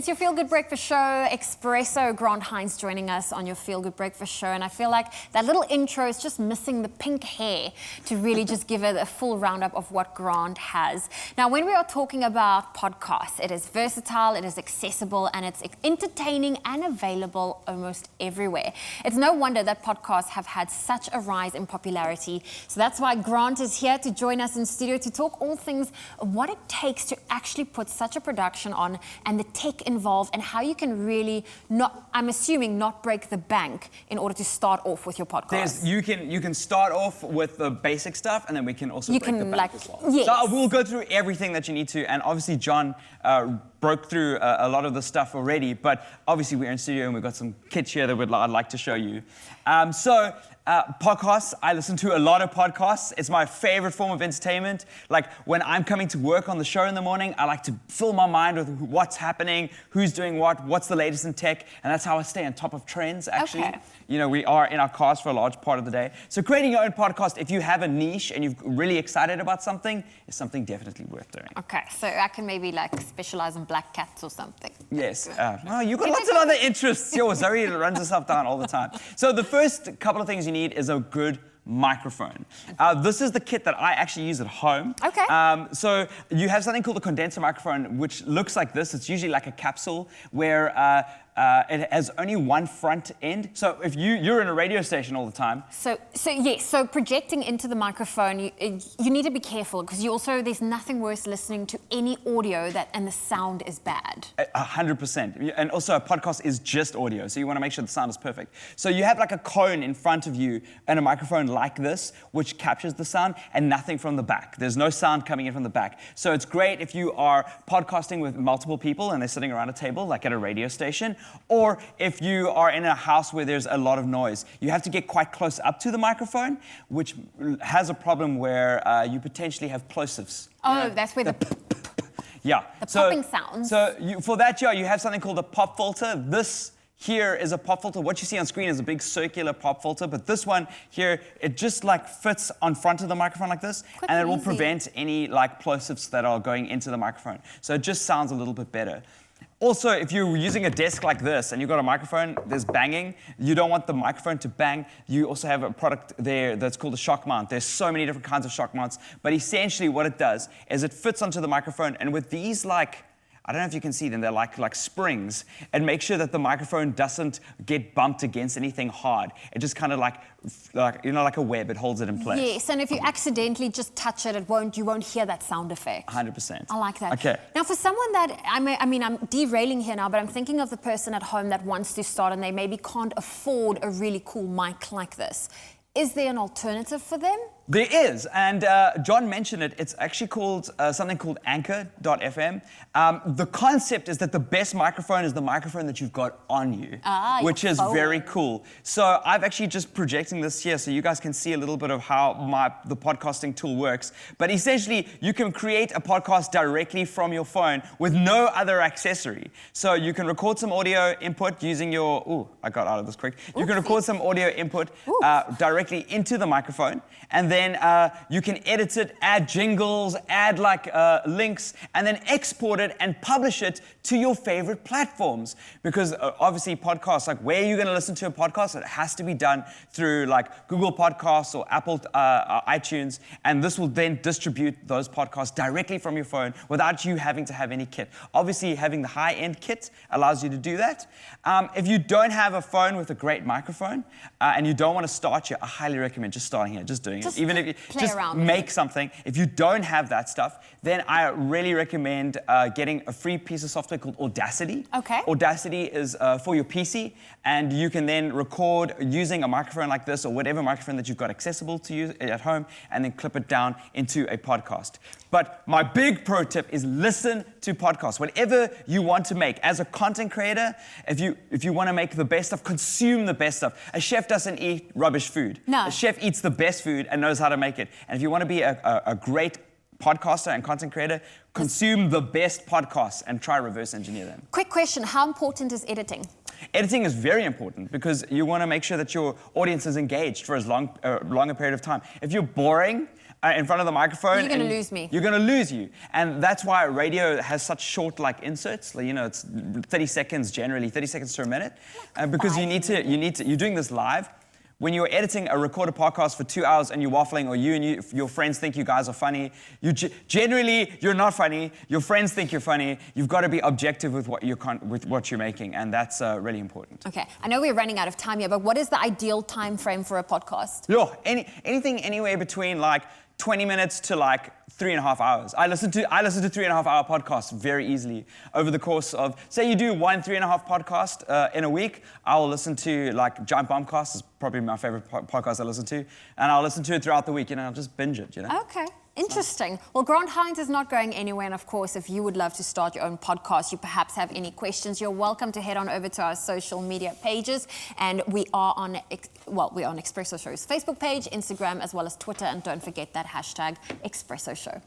It's your Feel Good Breakfast Show. Expresso, Grant Hines joining us on your Feel Good Breakfast Show. And I feel like that little intro is just missing the pink hair to really just give it a full roundup of what Grant has. Now, when we are talking about podcasts, it is versatile, it is accessible, and it's entertaining and available almost everywhere. It's no wonder that podcasts have had such a rise in popularity. So that's why Grant is here to join us in studio to talk all things of what it takes to actually put such a production on and the tech involved and how you can really I'm assuming not break the bank in order to start off with your podcast. You can start off with the basic stuff, and then we can also break the bank as well. Yes. So we'll go through everything that you need to, and obviously John broke through a lot of the stuff already, but obviously we're in studio and we've got some kits here that I'd like to show you. Podcasts, I listen to a lot of podcasts. It's my favorite form of entertainment. Like when I'm coming to work on the show in the morning, I like to fill my mind with what's happening, who's doing what's the latest in tech, and that's how I stay on top of trends, actually. Okay. You know, we are in our cars for a large part of the day. So creating your own podcast, if you have a niche and you're really excited about something, is something definitely worth doing. Okay, so I can maybe like specialize in black cats or something. Yes. Well, you've got lots of other interests. Yo, Zoe runs herself down all the time. So the first couple of things you need is a good microphone. This is the kit that I actually use at home. Okay. So you have something called a condenser microphone, which looks like this. It's usually like a capsule where it has only one front end. So if you're in a radio station all the time. So yes, so projecting into the microphone, you need to be careful because there's nothing worse listening to any audio and the sound is bad. 100%. And also a podcast is just audio, so you want to make sure the sound is perfect. So you have like a cone in front of you and a microphone like this, which captures the sound and nothing from the back. There's no sound coming in from the back. So it's great if you are podcasting with multiple people and they're sitting around a table, like at a radio station, or if you are in a house where there's a lot of noise. You have to get quite close up to the microphone, which has a problem where you potentially have plosives. Oh, that's where the popping sounds. So for that, you have something called a pop filter. This here is a pop filter. What you see on screen is a big circular pop filter, but this one here, it just like fits on front of the microphone like this, and it will prevent any like plosives that are going into the microphone. So it just sounds a little bit better. Also, if you're using a desk like this and you've got a microphone, there's banging. You don't want the microphone to bang. You also have a product there that's called a shock mount. There's so many different kinds of shock mounts, but essentially what it does is it fits onto the microphone, and with these I don't know if you can see them, they're like springs, and make sure that the microphone doesn't get bumped against anything hard. It just kind of like a web, it holds it in place. Yes, and if you accidentally just touch it, you won't hear that sound effect. 100%. I like that. Okay. Now for someone that, I'm derailing here now, but I'm thinking of the person at home that wants to start and they maybe can't afford a really cool mic like this. Is there an alternative for them? There is, and John mentioned it. It's actually called something called Anchor.fm. The concept is that the best microphone is the microphone that you've got on you, which is very cool. So I've actually just projecting this here so you guys can see a little bit of how the podcasting tool works. But essentially, you can create a podcast directly from your phone with no other accessory. So you can record some audio input using your, I got out of this quick. You can record some audio input directly into the microphone, and then you can edit it, add jingles, add links, and then export it and publish it to your favorite platforms. Because obviously podcasts, like where are you going to listen to a podcast? It has to be done through like Google Podcasts or Apple iTunes, and this will then distribute those podcasts directly from your phone without you having to have any kit. Obviously having the high-end kit allows you to do that. If you don't have a phone with a great microphone and you don't want to start here, I highly recommend just starting here, just doing it. Even if you just make something. If you don't have that stuff, then I really recommend getting a free piece of software called Audacity. Okay. Audacity is for your PC, and you can then record using a microphone like this or whatever microphone that you've got accessible to you at home, and then clip it down into a podcast. But my big pro tip is listen to podcasts. Whatever you want to make as a content creator, if you want to make the best stuff, consume the best stuff. A chef doesn't eat rubbish food. No. A chef eats the best food and knows how to make it. And if you want to be a great podcaster and content creator, consume the best podcasts and try reverse engineer them. Quick question, how important is editing? Editing is very important because you want to make sure that your audience is engaged for as long a period of time. If you're boring, in front of the microphone. You're going to lose me. You're going to lose you. And that's why radio has such short inserts. You know, it's 30 seconds generally, 30 seconds to a minute. Because you're doing this live. When you're editing a recorded podcast for 2 hours and you're waffling, or your friends think you guys are funny, generally you're not funny. Your friends think you're funny. You've got to be objective with what you're making, and that's really important. Okay, I know we're running out of time here, but what is the ideal time frame for a podcast? Yeah, anything anywhere between 20 minutes to 3.5 hours. I listen to 3.5 hour podcasts very easily over the course of, say you do 1 3.5 podcast in a week. I will listen to Giant Bombcast is probably my favorite podcast I listen to, and I'll listen to it throughout the week, and I'll just binge it, Okay. Interesting. Well, Grant Hines is not going anywhere, and of course, if you would love to start your own podcast, you perhaps have any questions, you're welcome to head on over to our social media pages, and we're on Expresso Show's Facebook page, Instagram, as well as Twitter, and don't forget that hashtag Expresso Show.